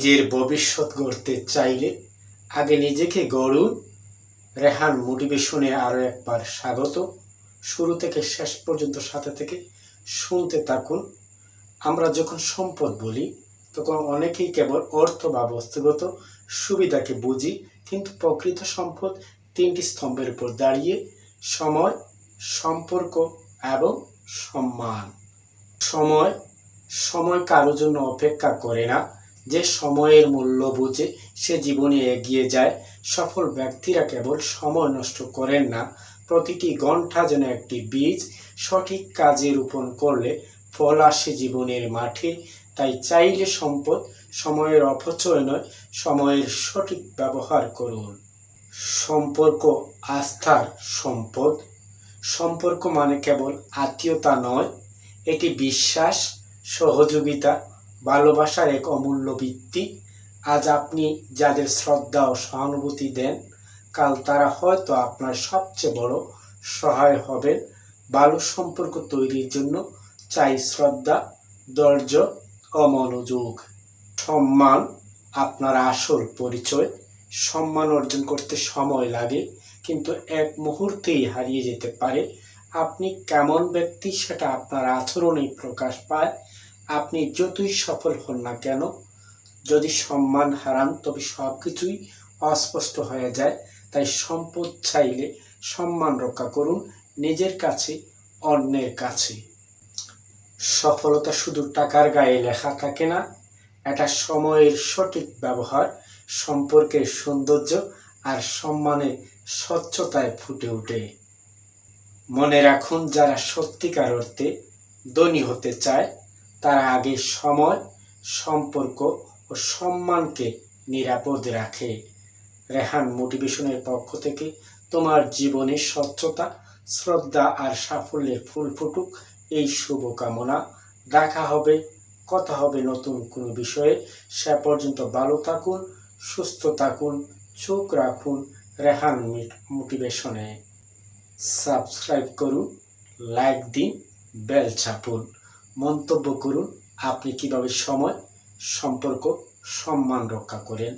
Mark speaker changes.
Speaker 1: নিজের ভবিষ্যৎ গড়তে চাইলে আগে নিজেকে গড়ুন। রেহান মোটিভেশনে আরও একবার স্বাগত। শুরু থেকে শেষ পর্যন্ত সাথে থেকে শুনতে থাকুন। আমরা যখন সম্পদ বলি তখন অনেকেই কেবল অর্থ বা বস্তুগত সুবিধাকে বুঝি, কিন্তু প্রকৃত সম্পদ তিনটি স্তম্ভের উপর দাঁড়িয়ে: সময়, সম্পর্ক এবং সম্মান। সময় কারোর জন্য অপেক্ষা করে না। যে সময়ের মূল্য বুঝে সে জীবনে এগিয়ে যায়। সফল ব্যক্তিরা কেবল সময় নষ্ট করেন না, প্রতিটি ঘন্টা যেন একটি বীজ। সঠিক কাজে রোপণ করলে ফল আসে জীবনের মাঠে। তাই চাইলে সম্পদ, সময়ের অপচয় নয়, সময়ের সঠিক ব্যবহার করুন। সম্পর্ক আস্থার সম্পদ। সম্পর্ক মানে কেবল আত্মীয়তা নয়, এটি বিশ্বাস, সহযোগিতা, ভালোবাসার এক অমূল্য ভিত্তি। আজ আপনি যাদের শ্রদ্ধা ও সহানুভূতি দেন, কাল তারা হয়তো আপনার সবচেয়ে বড় সহায় হবেন। ভালো সম্পর্ক তৈরির জন্য চাই শ্রদ্ধা, ধৈর্য ও মনোযোগ। সম্মান আপনার আসল পরিচয়। সম্মান অর্জন করতে সময় লাগে, কিন্তু এক মুহূর্তেই হারিয়ে যেতে পারে। আপনি কেমন ব্যক্তি সেটা আপনার আচরণেই প্রকাশ পায়। আপনি যতই সফল হন না কেন, যদি সম্মান হারান তবে সব কিছুই অস্পষ্ট হয়ে যায়। তাই সম্পদ চাইলে সম্মান রক্ষা করুন, নিজের কাছে, অন্যের কাছে। সফলতা শুধু টাকার গায়ে লেখা থাকে না, এটা সময়ের সঠিক ব্যবহার, সম্পর্কের সৌন্দর্য আর সম্মানের স্বচ্ছতায় ফুটে ওঠে। মনে রাখুন, যারা সত্যিকার অর্থে ধনী হতে চায় তারা আগে সময়, সম্পর্ক ও সম্মানকে নিরাপদ রাখে। রেহান মোটিভেশনের পক্ষ থেকে তোমার জীবনে স্বচ্ছতা, শ্রদ্ধা আর সাফল্যের ফুল ফুটুক, এই শুভকামনা। দেখা হবে, কথা হবে নতুন কোনো বিষয়ে। সে পর্যন্ত ভালো থাকুন, সুস্থ থাকুন, চোখ রাখুন রেহান মোটিভেশনে। সাবস্ক্রাইব করুন, লাইক দিন, বেল চাপুন, মন্তব্য করুন আপনি কিভাবে সময়, সম্পর্ক, সম্মান রক্ষা করেন।